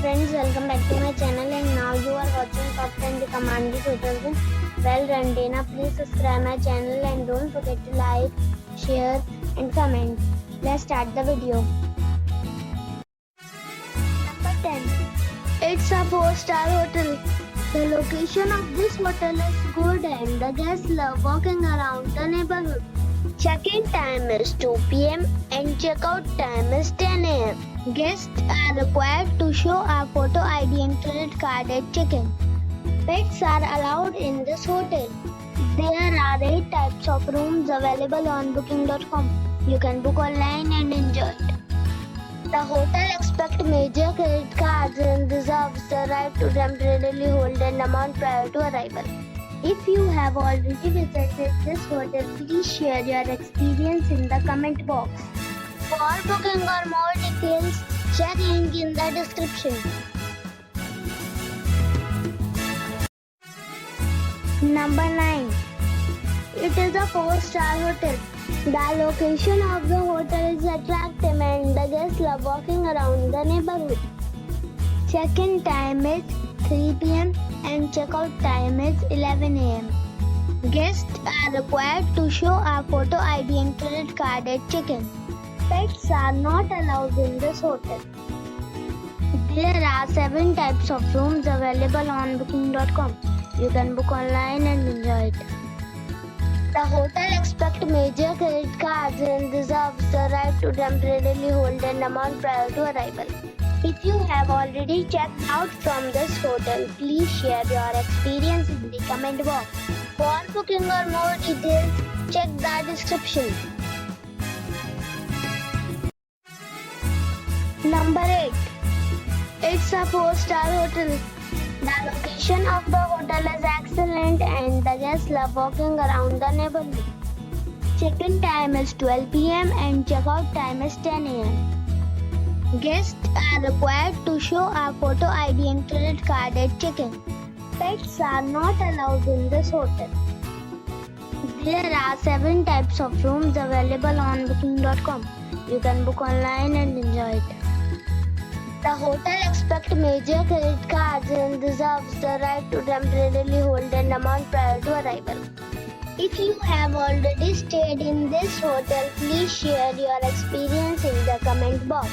friends, welcome back to my channel and now you are watching top 10 recommended hotels in Val Rendena. Please subscribe my channel and don't forget to like, share and comment. Let's start the video. Number 10. It's a 4-star hotel. The location of this hotel is good and the guests love walking around the neighborhood. Check-in time is 2 p.m. and check-out time is 10 a.m. Guests are required to show a photo ID and credit card at check-in. Pets are allowed in this hotel. There are 8 types of rooms available on booking.com. You can book online and enjoy it. The hotel accepts major credit cards and reserves the right to temporarily hold an amount prior to arrival. If you have already visited this hotel, please share your experience in the comment box. For booking or more details, check link in the description. Number 9. It is a 4-star hotel. The location of the hotel is attractive and the guests love walking around the neighborhood. Check-in time is 3 p.m. and check-out time is 11 a.m. Guests are required to show a photo ID and credit card at check-in. Pets are not allowed in this hotel. There are 7 types of rooms available on booking.com. You can book online and enjoy it. The hotel accepts major credit cards and reserves the right to temporarily hold an amount prior to arrival. If you have already checked out from this hotel, please share your experience in the comment box. For booking or more details, check the description. Number 8. It's a 4-star hotel. The location of the hotel is excellent and the guests love walking around the neighborhood. Check-in time is 12 p.m. and check-out time is 10 a.m. Guests are required to show a photo ID and credit card at check-in. Pets are not allowed in this hotel. There are 7 types of rooms available on booking.com. You can book online and enjoy it. The hotel accepts major credit cards and reserves the right to temporarily hold an amount prior to arrival. If you have already stayed in this hotel, please share your experience in the comment box.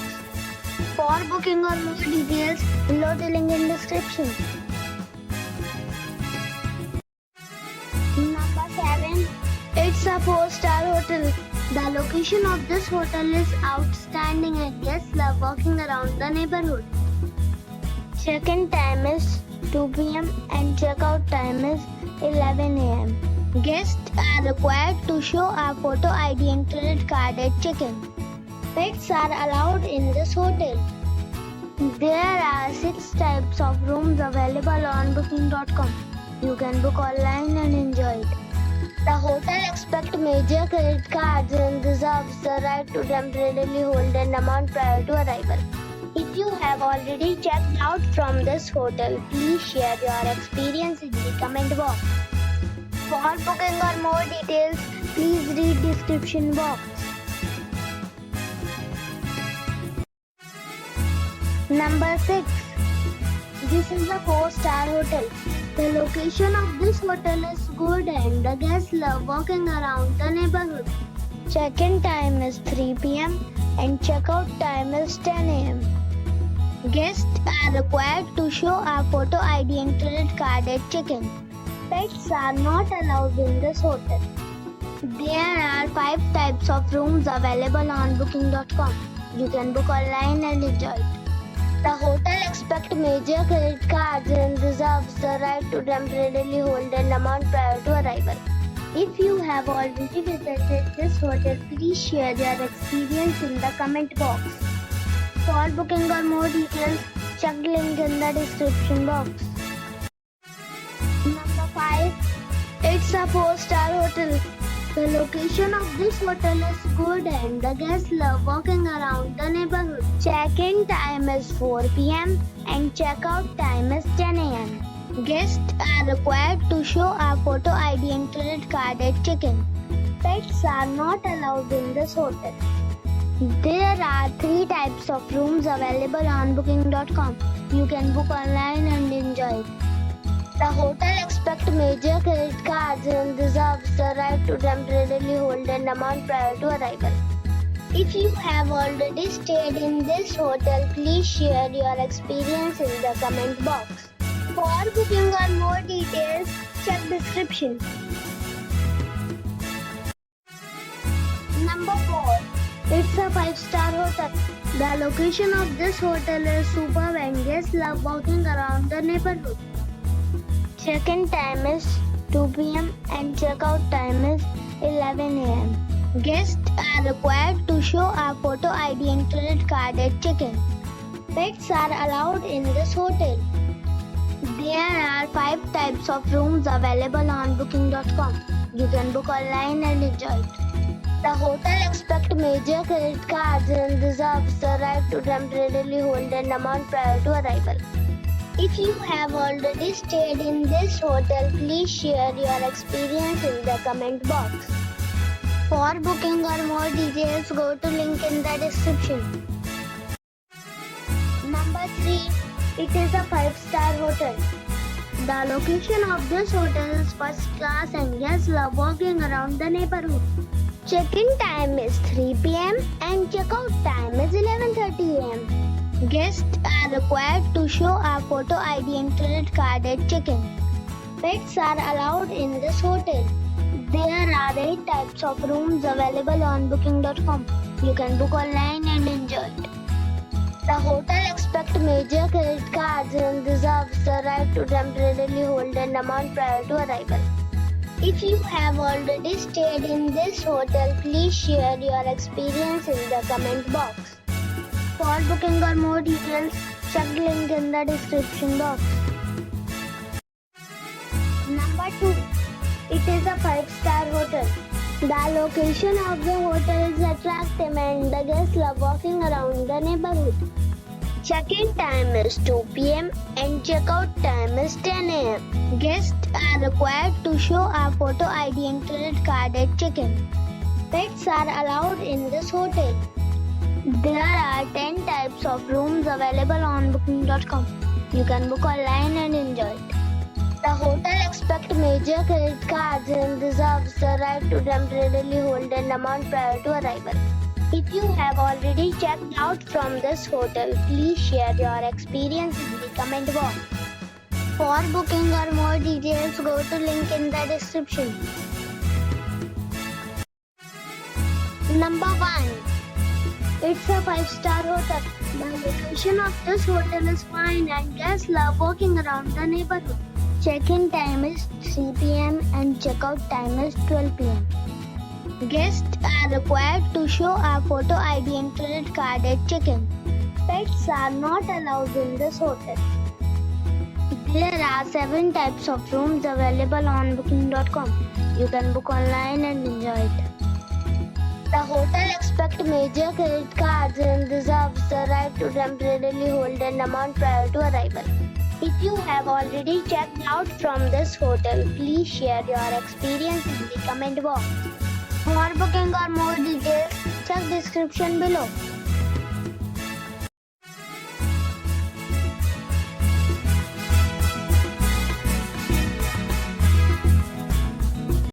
For booking or more details, below the link in description. Number 7. It's a 4-star hotel. The location of this hotel is outstanding and guests love walking around the neighborhood. Check-in time is 2 p.m. and check-out time is 11 a.m. Guests are required to show a photo ID and credit card at check-in. Pets are allowed in this hotel. There are 6 types of rooms available on booking.com. You can book online and enjoy it. The hotel accepts major credit cards and reserves the right to temporarily hold an amount prior to arrival. If you have already checked out from this hotel, please share your experience in the comment box. For booking or more details, please read description box. Number 6. This is a 4-star hotel. The location of this hotel is good and the guests love walking around the neighborhood. Check-in time is 3 p.m. and check-out time is 10 a.m. Guests are required to show a photo ID and credit card at check-in. Pets are not allowed in this hotel. There are 5 types of rooms available on booking.com. You can book online and enjoy it. The hotel accepts major credit cards and reserves the right to temporarily hold an amount prior to arrival. If you have already visited this hotel, please share your experience in the comment box. For booking or more details, check the link in the description box. Number 5. It's a 4-star hotel. The location of this hotel is good and the guests love walking around the neighborhood. Check-in time is 4 p.m. and check-out time is 10 a.m. Guests are required to show a photo ID and credit card at check-in. Pets are not allowed in this hotel. There are 3 types of rooms available on booking.com. You can book online and enjoy it. The hotel expects major credit cards and reserves the right to temporarily hold an amount prior to arrival. If you have already stayed in this hotel, please share your experience in the comment box. For booking or more details, check description. Number 4. It's a 5-star hotel. The location of this hotel is superb and guests love walking around the neighborhood. Check-in time is 2 p.m. and check-out time is 11 a.m. Guests are required to show a photo ID and credit card at check-in. Pets are allowed in this hotel. There are 5 types of rooms available on booking.com. You can book online and enjoy it. The hotel expects major credit cards and reserves the right to temporarily hold an amount prior to arrival. If you have already stayed in this hotel, please share your experience in the comment box. For booking or more details, go to link in the description. Number 3. It is a 5-star hotel. The location of this hotel is first class and guests love walking around the neighborhood. Check-in time is 3 p.m. and check-out time is 11:30 a.m. Guests are required to show a photo ID and credit card at check-in. Pets are allowed in this hotel. There are 8 types of rooms available on booking.com. You can book online and enjoy it. The hotel expects major credit cards and reserves the right to temporarily hold an amount prior to arrival. If you have already stayed in this hotel, please share your experience in the comment box. For booking or more details, check the link in the description box. Number 2. It is a 5-star hotel. The location of the hotel is attractive and the guests love walking around the neighborhood. Check-in time is 2 p.m. and check-out time is 10 a.m. Guests are required to show a photo ID and credit card at check-in. Pets are allowed in this hotel. There are 10 types of rooms available on booking.com. You can book online and enjoy it. The hotel expects major credit cards and reserves the right to temporarily hold an amount prior to arrival. If you have already checked out from this hotel, please share your experience in the comment box. For booking or more details, go to link in the description. Number 1. It's a 5-star hotel. The location of this hotel is fine and guests love walking around the neighborhood. Check-in time is 3 p.m. and check-out time is 12 p.m. Guests are required to show a photo ID and credit card at check-in. Pets are not allowed in this hotel. There are 7 types of rooms available on booking.com. You can book online and enjoy it. The hotel expects major credit cards and reserves the right to temporarily hold an amount prior to arrival. If you have already checked out from this hotel, please share your experience in the comment box. For booking or more details, check description below.